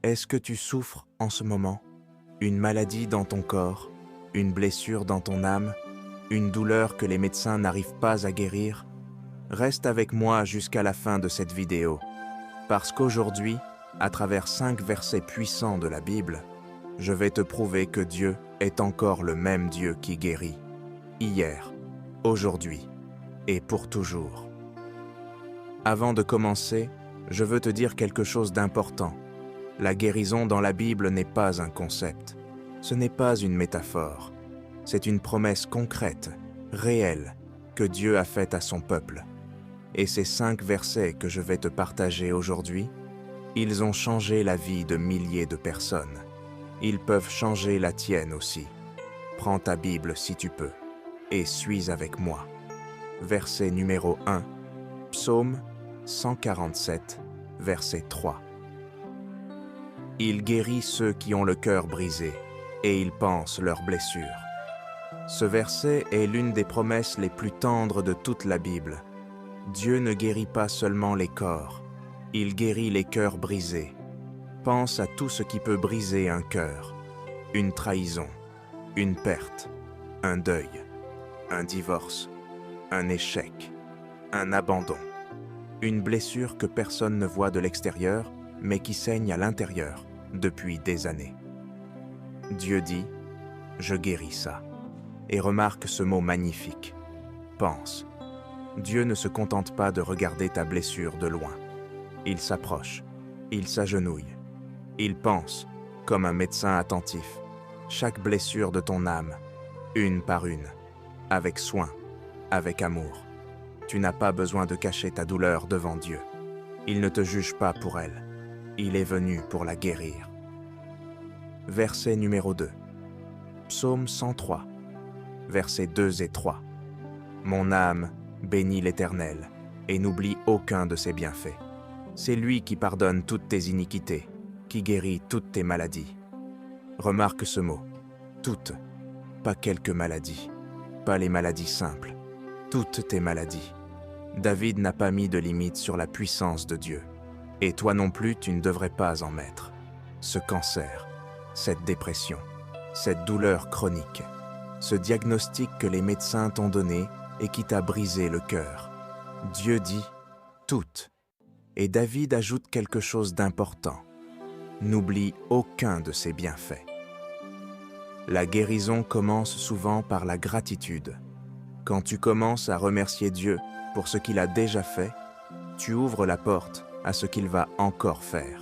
Est-ce que tu souffres en ce moment? Une maladie dans ton corps? Une blessure dans ton âme? Une douleur que les médecins n'arrivent pas à guérir? Reste avec moi jusqu'à la fin de cette vidéo, parce qu'aujourd'hui, à travers 5 versets puissants de la Bible, je vais te prouver que Dieu est encore le même Dieu qui guérit, hier, aujourd'hui et pour toujours. Avant de commencer, je veux te dire quelque chose d'important. La guérison dans la Bible n'est pas un concept. Ce n'est pas une métaphore. C'est une promesse concrète, réelle, que Dieu a faite à son peuple. Et ces 5 versets que je vais te partager aujourd'hui, ils ont changé la vie de milliers de personnes. Ils peuvent changer la tienne aussi. Prends ta Bible si tu peux et suis avec moi. Verset numéro 1, Psaume 147, verset 3. Il guérit ceux qui ont le cœur brisé et il panse leurs blessures. Ce verset est l'une des promesses les plus tendres de toute la Bible. Dieu ne guérit pas seulement les corps, il guérit les cœurs brisés. Pense à tout ce qui peut briser un cœur. Une trahison, une perte, un deuil, un divorce, un échec, un abandon. Une blessure que personne ne voit de l'extérieur, mais qui saigne à l'intérieur depuis des années. Dieu dit, « Je guéris ça ». Et remarque ce mot magnifique, « pense ». Dieu ne se contente pas de regarder ta blessure de loin. Il s'approche, il s'agenouille, il pense, comme un médecin attentif, chaque blessure de ton âme, une par une, avec soin, avec amour. Tu n'as pas besoin de cacher ta douleur devant Dieu. Il ne te juge pas pour elle. Il est venu pour la guérir. Verset numéro 2. Psaume 103, versets 2 et 3. Mon âme bénis l'Éternel et n'oublie aucun de ses bienfaits. C'est lui qui pardonne toutes tes iniquités, qui guérit toutes tes maladies. Remarque ce mot, toutes, pas quelques maladies, pas les maladies simples, toutes tes maladies. David n'a pas mis de limite sur la puissance de Dieu. Et toi non plus, tu ne devrais pas en mettre. Ce cancer, cette dépression, cette douleur chronique, ce diagnostic que les médecins t'ont donné et qui t'a brisé le cœur. Dieu dit « toutes ». Et David ajoute quelque chose d'important. N'oublie aucun de ses bienfaits. La guérison commence souvent par la gratitude. Quand tu commences à remercier Dieu pour ce qu'il a déjà fait, tu ouvres la porte à ce qu'il va encore faire.